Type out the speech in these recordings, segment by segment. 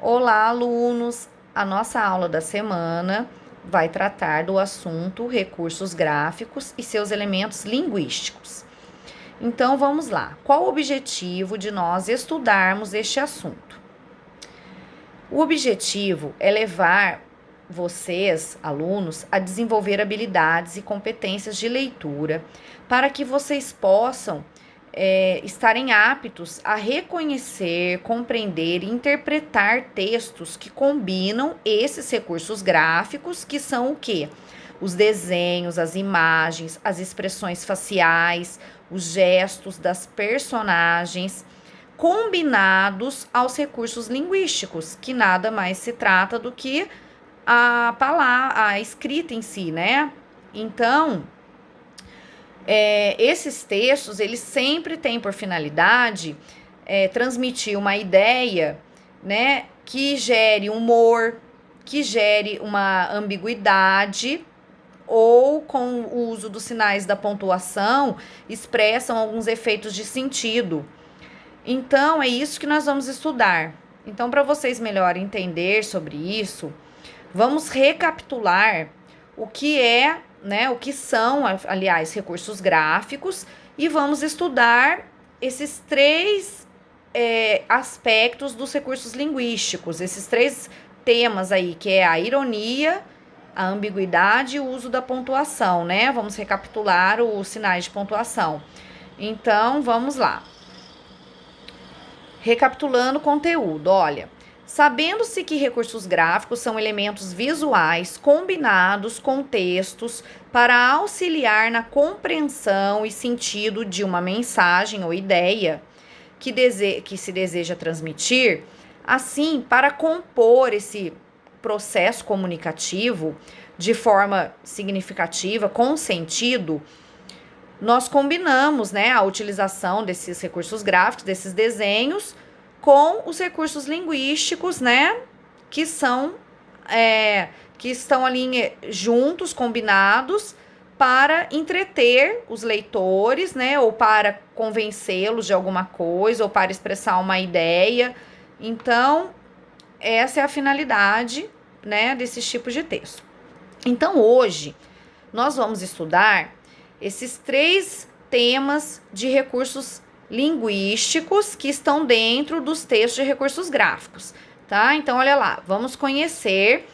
Olá, alunos! A nossa aula da semana vai tratar do assunto recursos gráficos e seus elementos linguísticos. Então, vamos lá. Qual o objetivo de nós estudarmos este assunto? O objetivo é levar vocês, alunos, a desenvolver habilidades e competências de leitura para que vocês possam estarem aptos a reconhecer, compreender e interpretar textos que combinam esses recursos gráficos, que são o quê? Os desenhos, as imagens, as expressões faciais, os gestos das personagens, combinados aos recursos linguísticos, que nada mais se trata do que a palavra, a escrita em si, né? Então, esses textos, eles sempre têm por finalidade transmitir uma ideia, né, que gere humor, que gere uma ambiguidade, ou com o uso dos sinais da pontuação, expressam alguns efeitos de sentido. Então, é isso que nós vamos estudar. Então, para vocês melhor entender sobre isso, vamos recapitular o que é, né, o que são, aliás, recursos gráficos, e vamos estudar esses três aspectos dos recursos linguísticos, esses três temas aí, que é a ironia, a ambiguidade e o uso da pontuação, né? Vamos recapitular os sinais de pontuação. Então, vamos lá. Recapitulando o conteúdo, olha. Sabendo-se que recursos gráficos são elementos visuais combinados com textos para auxiliar na compreensão e sentido de uma mensagem ou ideia que se deseja transmitir, assim, para compor esse processo comunicativo de forma significativa, com sentido, nós combinamos, né, a utilização desses recursos gráficos, desses desenhos, com os recursos linguísticos, né, que são, que estão ali juntos, combinados, para entreter os leitores, né, ou para convencê-los de alguma coisa, ou para expressar uma ideia. Então, essa é a finalidade, né, desses tipos de texto. Então, hoje, nós vamos estudar esses três temas de recursos linguísticos que estão dentro dos textos de recursos gráficos, tá? Então, olha lá, vamos conhecer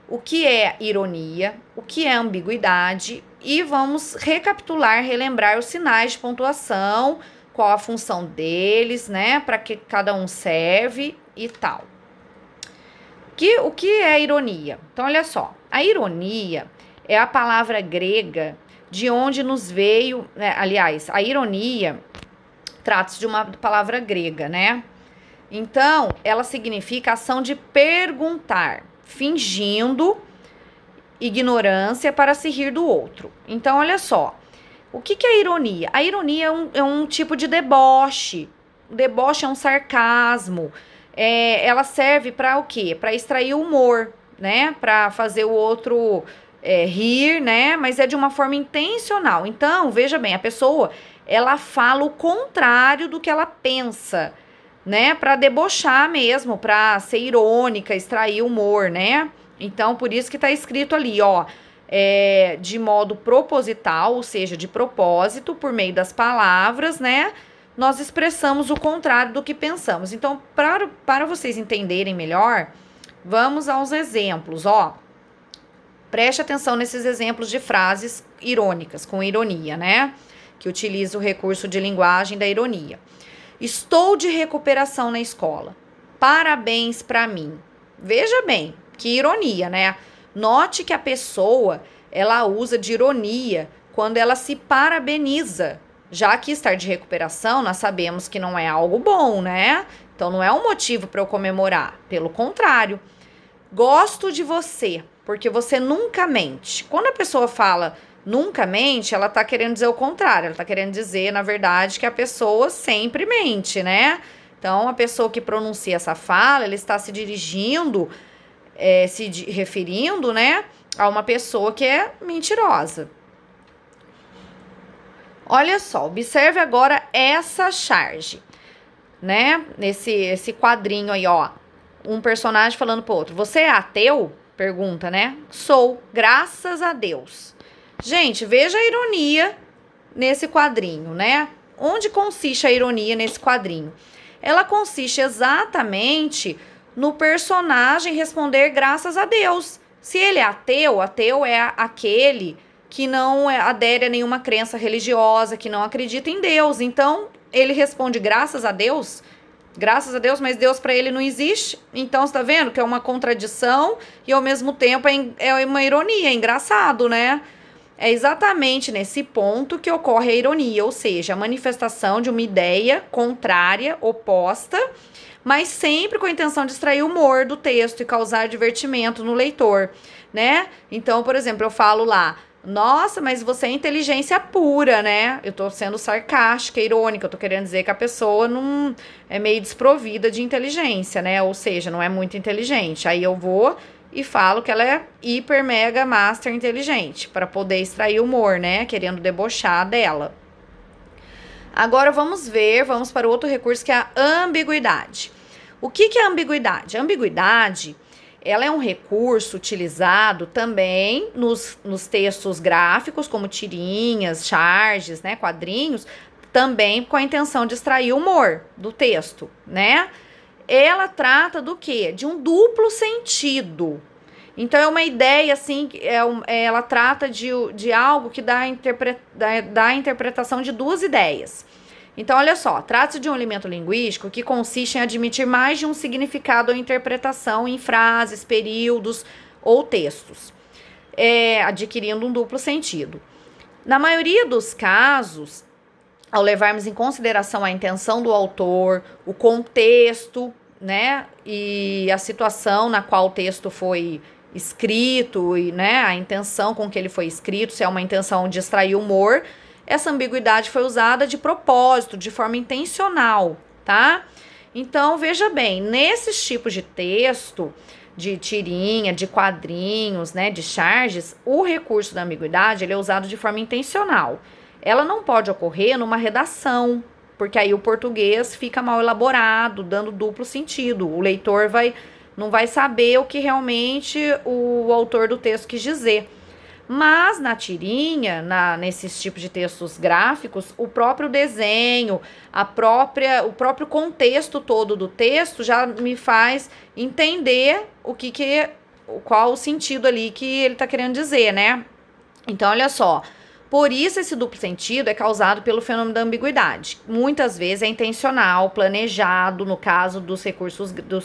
o que é ironia, o que é ambiguidade e vamos recapitular, relembrar os sinais de pontuação, qual a função deles, né, para que cada um serve e tal. O que é ironia? Então, olha só, a ironia é a palavra grega de onde nos veio, né, aliás, a ironia trata-se de uma palavra grega, né? Então, ela significa ação de perguntar, fingindo ignorância para se rir do outro. Então, olha só, o que é ironia? A ironia é um tipo de deboche. O deboche é um sarcasmo. Ela serve para o quê? Para extrair o humor, né? Para fazer o outro rir, né? Mas é de uma forma intencional. Então, veja bem, a pessoa, ela fala o contrário do que ela pensa, né? Para debochar mesmo, para ser irônica, extrair humor, né? Então, por isso que tá escrito ali, ó, de modo proposital, ou seja, de propósito, por meio das palavras, né? Nós expressamos o contrário do que pensamos. Então, para vocês entenderem melhor, vamos aos exemplos, ó. Preste atenção nesses exemplos de frases irônicas, com ironia, né? Que utiliza o recurso de linguagem da ironia. Estou de recuperação na escola. Parabéns para mim. Veja bem, que ironia, né? Note que a pessoa, ela usa de ironia quando ela se parabeniza. Já que estar de recuperação, nós sabemos que não é algo bom, né? Então não é um motivo para eu comemorar. Pelo contrário, gosto de você, porque você nunca mente. Quando a pessoa fala nunca mente, ela tá querendo dizer o contrário. Ela tá querendo dizer, na verdade, que a pessoa sempre mente, né? Então, a pessoa que pronuncia essa fala, ela está se dirigindo, referindo, né, a uma pessoa que é mentirosa. Olha só, observe agora essa charge, né? Esse quadrinho aí, ó. um personagem falando pro outro, você é ateu? Pergunta, né? Sou, graças a Deus. Gente, veja a ironia nesse quadrinho, né? Onde consiste a ironia nesse quadrinho? Ela consiste exatamente no personagem responder graças a Deus. Se ele é ateu, ateu é aquele que não adere a nenhuma crença religiosa, que não acredita em Deus. Então, ele responde graças a Deus, mas Deus para ele não existe. Então, você tá vendo que é uma contradição e ao mesmo tempo é uma ironia, é engraçado, né? É exatamente nesse ponto que ocorre a ironia, ou seja, a manifestação de uma ideia contrária, oposta, mas sempre com a intenção de extrair o humor do texto e causar divertimento no leitor, né? Então, por exemplo, eu falo lá, nossa, mas você é inteligência pura, né? Eu tô sendo sarcástica, irônica, eu tô querendo dizer que a pessoa não é meio desprovida de inteligência, né? Ou seja, não é muito inteligente. Aí eu vou e falo que ela é hiper, mega, master inteligente, para poder extrair humor, né? Querendo debochar dela. Agora vamos para o outro recurso que é a ambiguidade. O que é a ambiguidade? A ambiguidade, ela é um recurso utilizado também nos textos gráficos, como tirinhas, charges, né, quadrinhos, também com a intenção de extrair humor do texto, né? Ela trata do quê? De um duplo sentido. Então, é uma ideia, assim, ela trata de algo que dá a interpretação de duas ideias. Então, olha só, trata-se de um elemento linguístico que consiste em admitir mais de um significado ou interpretação em frases, períodos ou textos, adquirindo um duplo sentido. Na maioria dos casos, ao levarmos em consideração a intenção do autor, o contexto, né, e a situação na qual o texto foi escrito e, né, a intenção com que ele foi escrito, se é uma intenção de extrair humor, essa ambiguidade foi usada de propósito, de forma intencional, tá? Então, veja bem, nesses tipos de texto, de tirinha, de quadrinhos, né, de charges, o recurso da ambiguidade ele é usado de forma intencional. Ela não pode ocorrer numa redação, porque aí o português fica mal elaborado, dando duplo sentido. O leitor não vai saber o que realmente o autor do texto quis dizer. Mas na tirinha, nesses tipos de textos gráficos, o próprio desenho, o próprio contexto todo do texto já me faz entender qual o sentido ali que ele está querendo dizer, né? Então, olha só. Por isso, esse duplo sentido é causado pelo fenômeno da ambiguidade. Muitas vezes é intencional, planejado, no caso dos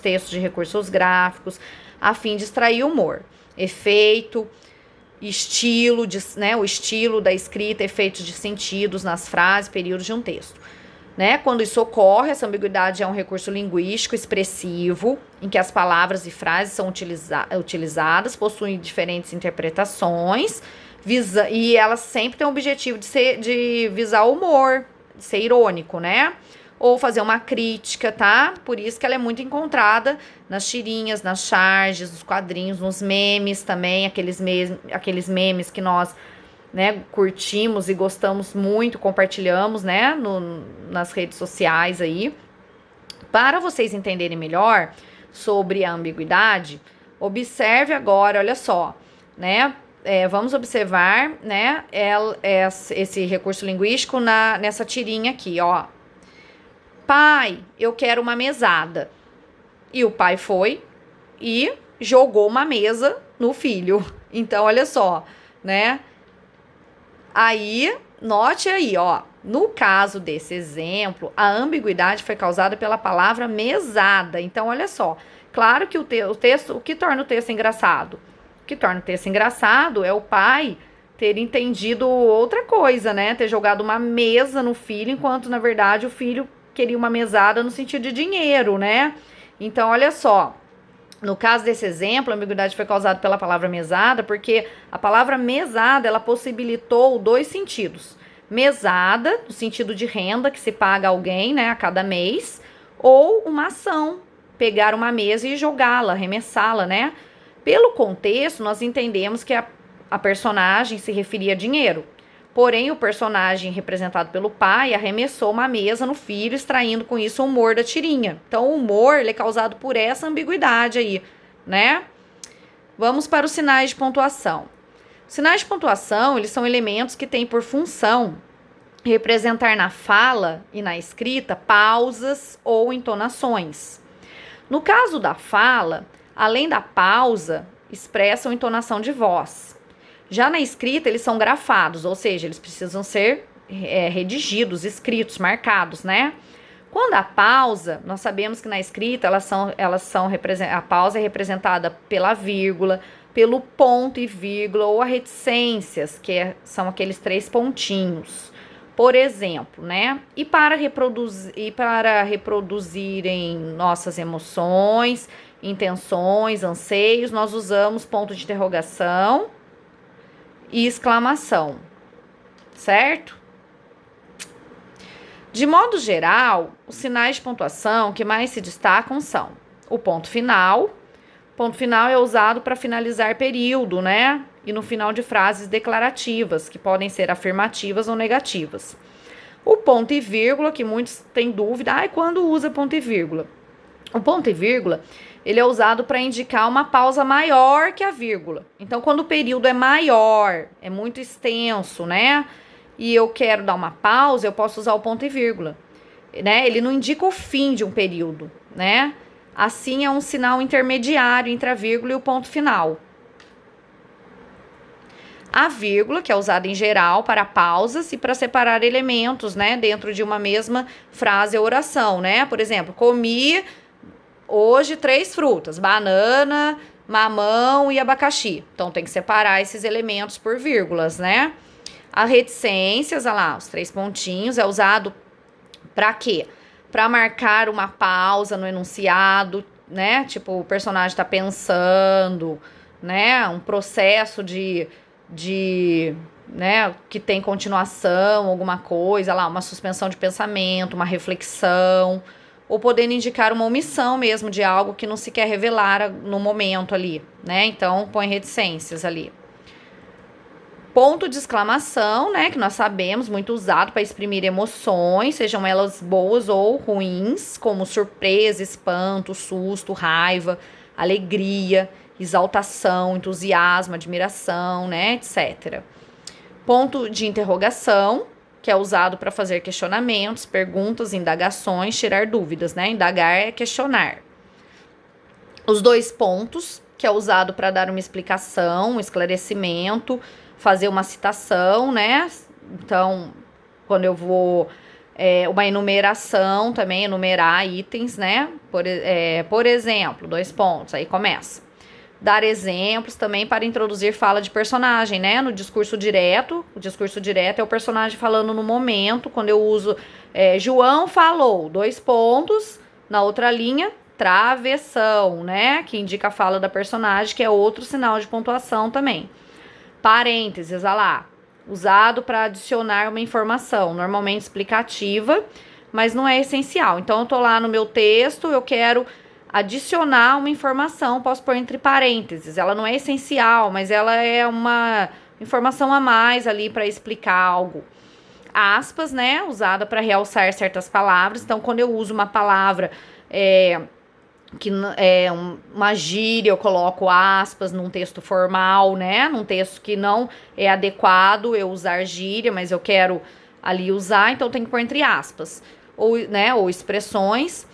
textos de recursos gráficos, a fim de extrair humor, efeito, estilo, né, o estilo da escrita, efeitos de sentidos nas frases, períodos de um texto. Né? Quando isso ocorre, essa ambiguidade é um recurso linguístico expressivo, em que as palavras e frases são utilizadas, possuem diferentes interpretações, e elas sempre têm o objetivo de visar o humor, de ser irônico, né? Ou fazer uma crítica, tá? Por isso que ela é muito encontrada nas tirinhas, nas charges, nos quadrinhos, nos memes também, aqueles memes que nós, né, curtimos e gostamos muito, compartilhamos, né, nas redes sociais aí. Para vocês entenderem melhor sobre a ambiguidade, observe agora, olha só, né? Vamos observar, né, esse recurso linguístico nessa tirinha aqui, ó. Pai, eu quero uma mesada. E o pai foi e jogou uma mesa no filho. Então, olha só, né? Aí, note aí, ó. No caso desse exemplo, a ambiguidade foi causada pela palavra mesada. Então, olha só. Claro que o texto, o que torna o texto engraçado? O que torna o texto engraçado é o pai ter entendido outra coisa, né? Ter jogado uma mesa no filho, enquanto, na verdade, o filho queria uma mesada no sentido de dinheiro, né? Então, olha só. No caso desse exemplo, a ambiguidade foi causada pela palavra mesada, porque a palavra mesada, ela possibilitou dois sentidos. Mesada, no sentido de renda que se paga a alguém, né, a cada mês, ou uma ação, pegar uma mesa e jogá-la, arremessá-la, né? Pelo contexto, nós entendemos que a personagem se referia a dinheiro. Porém, o personagem representado pelo pai arremessou uma mesa no filho, extraindo com isso o humor da tirinha. Então, o humor ele é causado por essa ambiguidade aí, né? Vamos para os sinais de pontuação. Os sinais de pontuação, eles são elementos que têm por função representar na fala e na escrita pausas ou entonações. No caso da fala, além da pausa, expressam entonação de voz. Já na escrita, eles são grafados, ou seja, eles precisam ser redigidos, escritos, marcados, né? Quando a pausa, nós sabemos que na escrita a pausa é representada pela vírgula, pelo ponto e vírgula ou a reticências, são aqueles 3 pontinhos. Por exemplo, né? E para reproduzirem nossas emoções, intenções, anseios, nós usamos ponto de interrogação e exclamação, certo? De modo geral, os sinais de pontuação que mais se destacam são o ponto final. O ponto final é usado para finalizar período, né? E no final de frases declarativas, que podem ser afirmativas ou negativas. O ponto e vírgula, que muitos têm dúvida, quando usa ponto e vírgula? O ponto e vírgula, ele é usado para indicar uma pausa maior que a vírgula. Então, quando o período é maior, é muito extenso, né? E eu quero dar uma pausa, eu posso usar o ponto e vírgula, né? Ele não indica o fim de um período, né? Assim, é um sinal intermediário entre a vírgula e o ponto final. A vírgula, que é usada em geral para pausas e para separar elementos, né, dentro de uma mesma frase ou oração, né? Por exemplo, comi hoje 3 frutas, banana, mamão e abacaxi. Então, tem que separar esses elementos por vírgulas, né? A reticências, olha lá, os 3 pontinhos, é usado para quê? Para marcar uma pausa no enunciado, né? Tipo, o personagem está pensando, né? Um processo né, que tem continuação, alguma coisa, lá, uma suspensão de pensamento, uma reflexão, ou podendo indicar uma omissão mesmo de algo que não se quer revelar no momento ali, né? Então, põe reticências ali. Ponto de exclamação, né, que nós sabemos, muito usado para exprimir emoções, sejam elas boas ou ruins, como surpresa, espanto, susto, raiva, alegria, exaltação, entusiasmo, admiração, né, etc. Ponto de interrogação, que é usado para fazer questionamentos, perguntas, indagações, tirar dúvidas, né? Indagar é questionar. Os 2 pontos, que é usado para dar uma explicação, um esclarecimento, fazer uma citação, né? Então, quando eu vou uma enumeração também, enumerar itens, né? Por exemplo, 2 pontos, aí começa. Dar exemplos também para introduzir fala de personagem, né? No discurso direto, o discurso direto é o personagem falando no momento, quando eu uso João falou, 2 pontos, na outra linha, travessão, né? Que indica a fala da personagem, que é outro sinal de pontuação também. Parênteses, olha lá, usado para adicionar uma informação, normalmente explicativa, mas não é essencial. Então, eu tô lá no meu texto, eu quero adicionar uma informação, posso pôr entre parênteses. Ela não é essencial, mas ela é uma informação a mais ali para explicar algo. Aspas, né, usada para realçar certas palavras. Então, quando eu uso uma palavra que é uma gíria, eu coloco aspas num texto formal, né? Num texto que não é adequado eu usar gíria, mas eu quero ali usar, então tem que pôr entre aspas. Ou expressões,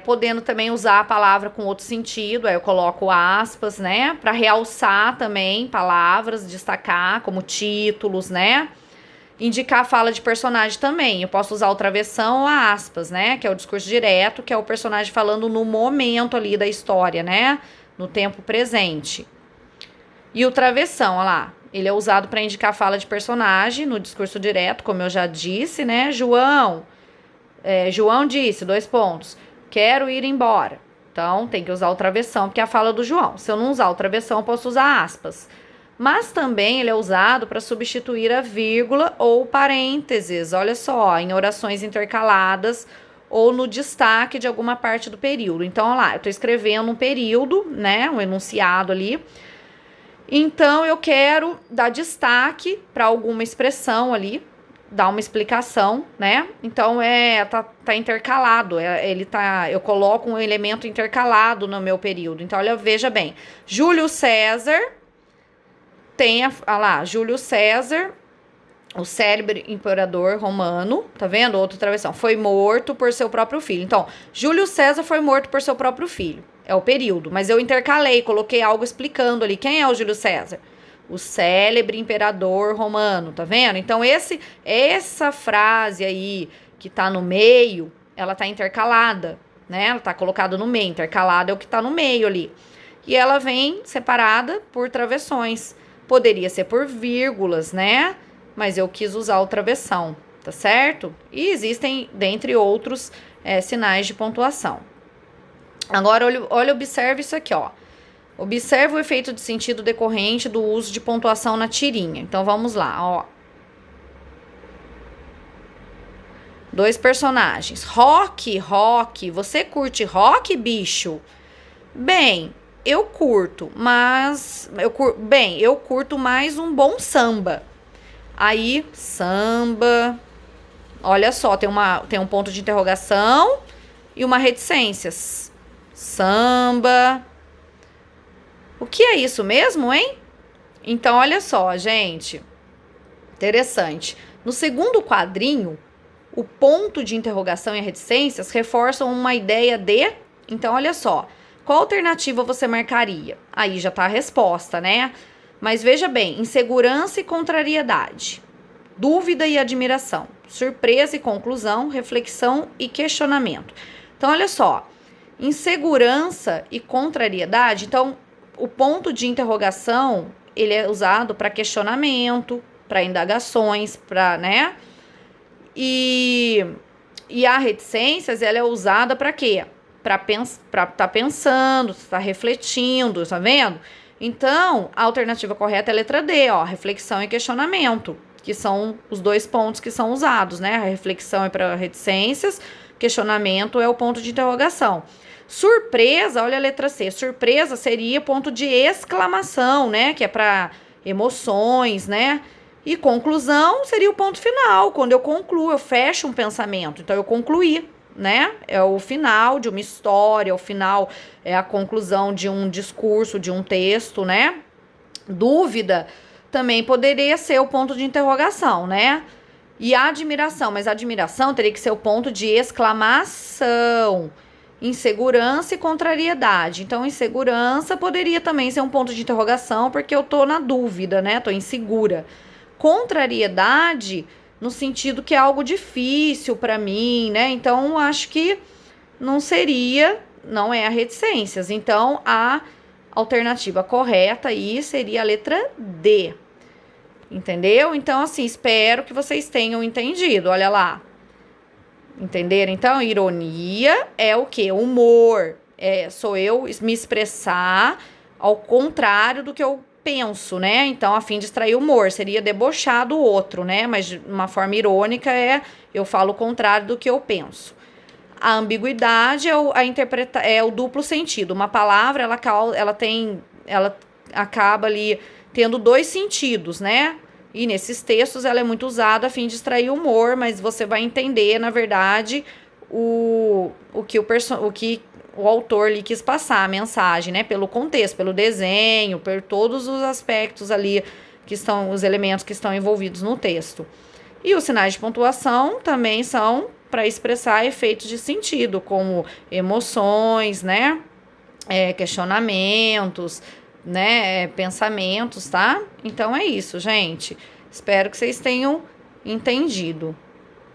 podendo também usar a palavra com outro sentido, aí eu coloco aspas, né? Para realçar também palavras, destacar como títulos, né? Indicar a fala de personagem também. Eu posso usar o travessão ou aspas, né? Que é o discurso direto, que é o personagem falando no momento ali da história, né? No tempo presente. E o travessão, olha lá. Ele é usado para indicar a fala de personagem no discurso direto, como eu já disse, né? João disse, 2 pontos. Quero ir embora. Então, tem que usar o travessão, porque é a fala do João. Se eu não usar o travessão, eu posso usar aspas. Mas também ele é usado para substituir a vírgula ou parênteses, olha só, em orações intercaladas ou no destaque de alguma parte do período. Então, olha lá, eu estou escrevendo um período, né, um enunciado ali, Então, eu quero dar destaque para alguma expressão ali, dar uma explicação, né? Então, tá intercalado, eu coloco um elemento intercalado no meu período. Então, olha, veja bem, Júlio César Júlio César, o célebre imperador romano, tá vendo? Outra travessão, foi morto por seu próprio filho. Então, Júlio César foi morto por seu próprio filho. É o período, mas eu intercalei, coloquei algo explicando ali. Quem é o Júlio César? O célebre imperador romano, tá vendo? Então, essa frase aí que tá no meio, ela tá intercalada, né? Ela tá colocada no meio, intercalada é o que tá no meio ali. E ela vem separada por travessões. Poderia ser por vírgulas, né? Mas eu quis usar o travessão, tá certo? E existem, dentre outros, sinais de pontuação. Agora, olha, observe isso aqui, ó. Observe o efeito de sentido decorrente do uso de pontuação na tirinha. Então, vamos lá, ó. 2 personagens. Rock, você curte rock, bicho? Bem, eu curto, mas... eu curto mais um bom samba. Aí, samba... Olha só, tem um ponto de interrogação e uma reticência. Samba. O que é isso mesmo, hein? Então, olha só, gente. Interessante. No segundo quadrinho, o ponto de interrogação e reticências reforçam uma ideia de... Então, olha só. Qual alternativa você marcaria? Aí já tá a resposta, né? Mas veja bem, insegurança e contrariedade. Dúvida e admiração. Surpresa e conclusão. Reflexão e questionamento. Então, olha só. Insegurança e contrariedade. Então, o ponto de interrogação, ele é usado para questionamento, para indagações, para, né? E a reticências, ela é usada para quê? Para tá pensando, tá refletindo, tá vendo? Então, a alternativa correta é a letra D, ó, reflexão e questionamento, que são os 2 pontos que são usados, né? A reflexão é para reticências, questionamento é o ponto de interrogação. Surpresa, olha a letra C. Surpresa seria ponto de exclamação, né? Que é para emoções, né? E conclusão seria o ponto final. Quando eu concluo, eu fecho um pensamento. Então, eu concluí, né? É o final de uma história, o final é a conclusão de um discurso, de um texto, né? Dúvida também poderia ser o ponto de interrogação, né? E a admiração, mas a admiração teria que ser o ponto de exclamação. Insegurança e contrariedade. Então, insegurança poderia também ser um ponto de interrogação, porque eu tô na dúvida, né? Tô insegura. Contrariedade, no sentido que é algo difícil para mim, né? Então, acho que não é a reticências. Então, a alternativa correta aí seria a letra D. Entendeu? Então, assim, espero que vocês tenham entendido. Olha lá. Entenderam? Então, ironia é o quê? Humor. Sou eu me expressar ao contrário do que eu penso, né? Então, a fim de extrair humor. Seria debochar do outro, né? Mas de uma forma irônica eu falo o contrário do que eu penso. A ambiguidade é o duplo sentido. Uma palavra, ela acaba ali tendo 2 sentidos, né? E nesses textos ela é muito usada a fim de extrair humor, mas você vai entender, na verdade, o que o autor ali quis passar, a mensagem, né? Pelo contexto, pelo desenho, por todos os aspectos ali que estão, os elementos que estão envolvidos no texto. E os sinais de pontuação também são para expressar efeitos de sentido, como emoções, né? Questionamentos, né, pensamentos, tá? Então é isso, gente. Espero que vocês tenham entendido.